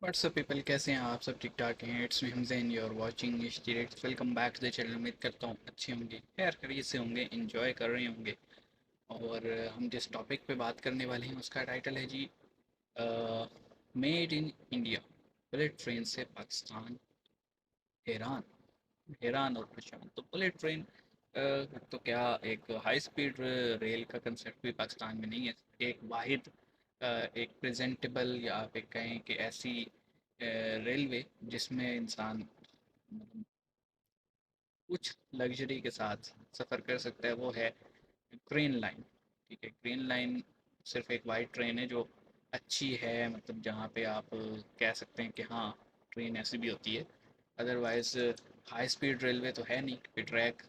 WhatsApp people, कैसे हैं आप सब? ठीक ठाक हैं? It's me Hamzain, you are watching Stirets. Welcome back to the channel. उम्मीद करता हूँ अच्छे होंगे, खैर खैरियत से होंगे, इंजॉय कर रहे होंगे। और हम जिस टॉपिक पे बात करने वाले हैं उसका टाइटल है जी made in India, bullet train से पाकिस्तान हैरान। हैरान और परेशान। तो बुलेट ट्रेन तो क्या, एक हाई स्पीड रेल का कंसेप्ट भी पाकिस्तान में नहीं है। एक वाहिद एक प्रेजेंटेबल, या आप एक कहें कि ऐसी रेलवे जिसमें इंसान मतलब कुछ लग्जरी के साथ सफ़र कर सकता है, वो है ग्रीन लाइन। ठीक है, ग्रीन लाइन सिर्फ एक वाइट ट्रेन है जो अच्छी है, मतलब जहाँ पे आप कह सकते हैं कि हाँ, ट्रेन ऐसी भी होती है। अदरवाइज़ हाई स्पीड रेलवे तो है नहीं, कि ट्रैक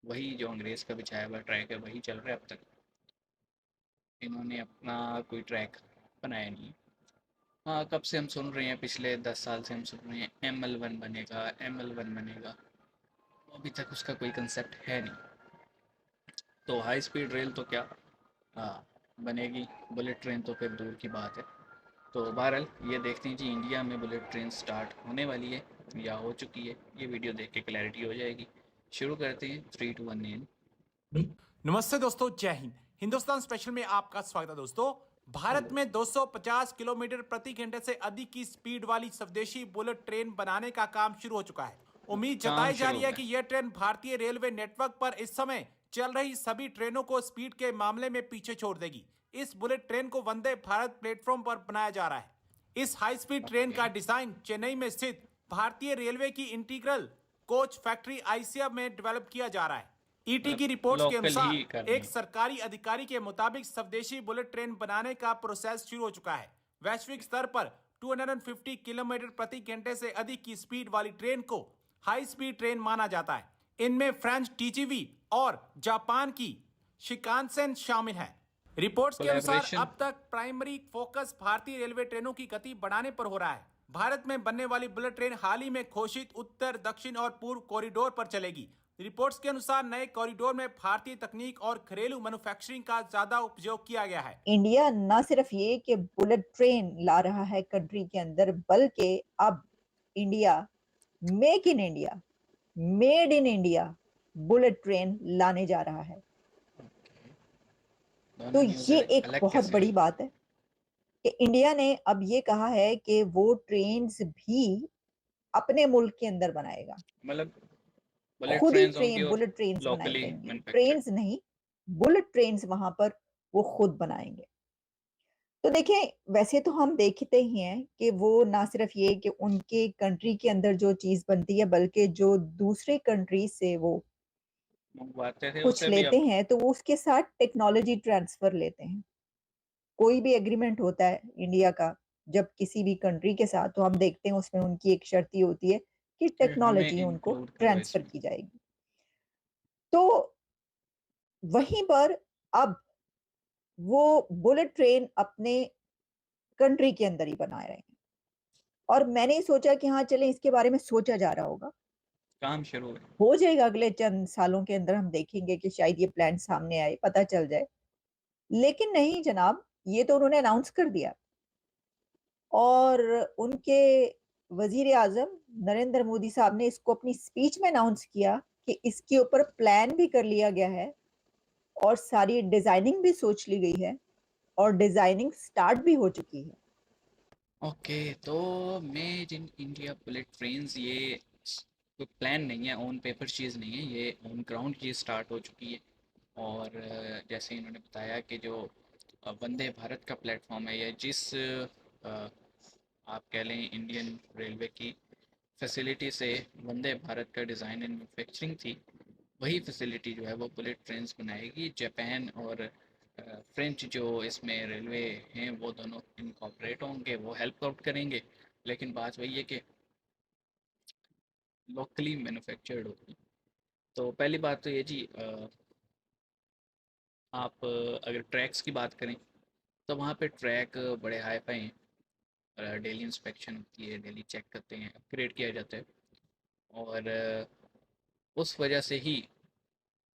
वही जो अंग्रेज़ का बिछाया हुआ ट्रैक है वही चल रहा है अब तक। इन्होंने अपना कोई ट्रैक बनाया नहीं है। हाँ, कब से हम सुन रहे हैं, पिछले 10 साल से हम सुन रहे हैं ML1 बनेगा, ML1 बनेगा। अभी तक उसका कोई कंसेप्ट है नहीं। तो हाई स्पीड रेल तो क्या, हाँ, बनेगी। बुलेट ट्रेन तो फिर दूर की बात है। तो बहरहाल ये देखते हैं जी, इंडिया में बुलेट ट्रेन स्टार्ट होने वाली है या हो चुकी है, ये वीडियो देख के क्लैरिटी हो जाएगी। शुरू करते हैं, 3 2 1 एन। नमस्ते दोस्तों, जय हिंद। हिंदुस्तान स्पेशल में आपका स्वागत है दोस्तों। भारत हेलो। में 250 किलोमीटर प्रति घंटे से अधिक की स्पीड वाली स्वदेशी बुलेट ट्रेन बनाने का काम शुरू हो चुका है। उम्मीद काम जताई जा शुरू रही हो है गया। कि यह ट्रेन भारतीय रेलवे नेटवर्क पर इस समय चल रही सभी ट्रेनों को स्पीड के मामले में पीछे छोड़ देगी। इस बुलेट ट्रेन को वंदे भारत प्लेटफॉर्म पर बनाया जा रहा है। इस हाई स्पीड ट्रेन ओके। का डिजाइन चेन्नई में स्थित भारतीय रेलवे की इंटीग्रल कोच फैक्ट्री आईसीएफ में डेवलप किया जा रहा है। ईटी की मतलब रिपोर्ट्स के लोकल अनुसार ही करनी एक है। सरकारी अधिकारी के मुताबिक स्वदेशी बुलेट ट्रेन बनाने का प्रोसेस शुरू हो चुका है। वैश्विक स्तर पर 250 किलोमीटर प्रति घंटे से अधिक की स्पीड वाली ट्रेन को हाई स्पीड ट्रेन माना जाता है। इनमें फ्रेंच टीजीवी और जापान की शिकानसेन शामिल है। रिपोर्ट्स के अनुसार कोलैबोरेशन। अब तक प्राइमरी फोकस भारतीय रेलवे ट्रेनों की गति बढ़ाने पर हो रहा है। भारत में बनने वाली बुलेट ट्रेन हाल ही में घोषित उत्तर, दक्षिण और पूर्व कॉरिडोर पर चलेगी। रिपोर्ट्स के अनुसार नए कॉरिडोर में भारतीय तकनीक और घरेलू मैन्युफैक्चरिंग का ज्यादा उपयोग किया गया है। इंडिया ना सिर्फ ये कि बुलेट ट्रेन ला रहा है कंट्री के अंदर, बल्कि अब India make in India, made in India bullet train लाने जा रहा है। तो दोनों न्यूज़ ये एक अलग बहुत कैसे बड़ी हुई? बात है कि इंडिया ने अब ये कहा है कि वो ट्रेन्स भी अपने मुल्क के अंदर बनाएगा, मतलब बुलेट खुद ही ट्रेन होंगी ट्रेन और बुलेट ट्रेन्स बनाई लोकली जाएंगी, मैन्युफैक्चर्ड। ट्रेन्स नहीं, बुलेट ट्रेन्स वहां पर वो खुद बनाएंगे। तो देखें, वैसे तो हम देखते ही हैं कि वो ना सिर्फ ये कि उनके कंट्री के अंदर जो चीज बनती है, बल्कि जो दूसरे कंट्री से वो मंगवाते थे कुछ उसे भी लेते अब। हैं तो वो उसके साथ टेक्नोलॉजी ट्रांसफर लेते हैं। कोई भी एग्रीमेंट होता है इंडिया का जब किसी भी कंट्री के साथ, तो हम देखते हैं उसमें उनकी एक शर्त ये होती है कि फिर हमें टेक्नोलॉजी उनको इंक्लूड करो ट्रांसफर इसमें। की जाएगी। तो वहीं पर अब वो बुलेट ट्रेन अपने कंट्री के अंदर ही बना रहे हैं, और मैंने सोचा कि हाँ चलें, इसके बारे में सोचा जा रहा होगा, काम शुरू है। हो जाएगा अगले चंद सालों के अंदर, हम देखेंगे कि शायद ये प्लान सामने आए, पता चल जाए। लेकिन नहीं जनाब, ये तो उन्होंने अनाउंस कर दिया, और उनके वजीर आजम नरेंद्र मोदी साहब ने इसको अपनी स्पीच में अनाउंस किया कि इसके ऊपर प्लान भी कर लिया गया है और सारी डिजाइनिंग भी सोच ली गई है और डिजाइनिंग स्टार्ट भी हो चुकी है। ओके, तो made in India bullet trains, ये कोई प्लान नहीं है, ऑन पेपर चीज़ नहीं है, ये ऑन ग्राउंड चीज़ स्टार्ट हो चुकी है। और जैसे इन्होंने बताया कि जो वंदे भारत का प्लेटफॉर्म है, या जिस आप कह लें इंडियन रेलवे की फैसिलिटी से वंदे भारत का डिज़ाइन एंड मैन्युफैक्चरिंग थी, वही फैसिलिटी जो है वो बुलेट ट्रेन्स बनाएगी। जापान और फ्रेंच जो इसमें रेलवे हैं वो दोनों इनकॉर्पोरेट होंगे, वो हेल्प आउट करेंगे। लेकिन बात वही है कि लोकली मैन्युफैक्चर्ड होगी। तो पहली बात तो ये जी, आप अगर ट्रैक्स की बात करें तो वहाँ पे ट्रैक बड़े हाई फाई हैं। डेली इंस्पेक्शन होती है, डेली चेक करते हैं, अपग्रेड किया जाता है। और उस वजह से ही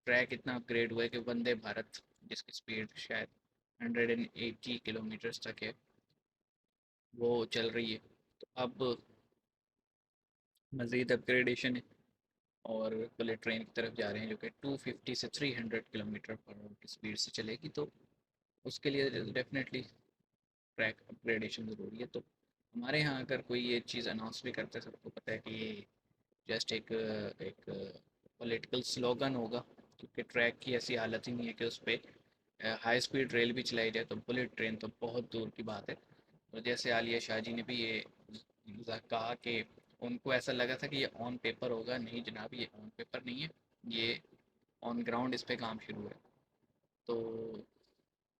ट्रैक इतना अपग्रेड हुआ है कि वंदे भारत जिसकी स्पीड शायद 180 किलोमीटर्स तक है, वो चल रही है। तो अब मज़ीद अपग्रेडेशन है और बुलेट ट्रेन की तरफ जा रहे हैं जो कि 250 से 300 किलोमीटर पर आवर की स्पीड से चलेगी। तो उसके लिए डेफिनेटली ट्रैक अपग्रेडेशन ज़रूरी है। तो हमारे यहाँ अगर कोई ये चीज़ अनाउंस भी करता है, सबको पता है कि ये जस्ट एक एक पॉलिटिकल स्लोगन होगा, क्योंकि ट्रैक की ऐसी हालत ही नहीं है कि उस पर हाई स्पीड रेल भी चलाई जाए। तो बुलेट ट्रेन तो बहुत दूर की बात है। और जैसे आलिया शाह जी ने भी ये कहा कि उनको ऐसा लगा था कि ये ऑन पेपर होगा, नहीं जनाब, ये ऑन पेपर नहीं है, ये ऑन ग्राउंड इस पे काम शुरू है। तो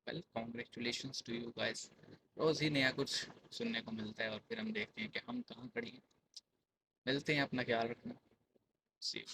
well, congratulations to you guys. रोज़ ही नया कुछ सुनने को मिलता है और फिर हम देखते हैं कि हम कहाँ खड़े हैं। मिलते हैं, अपना ख्याल रखना। सी यू।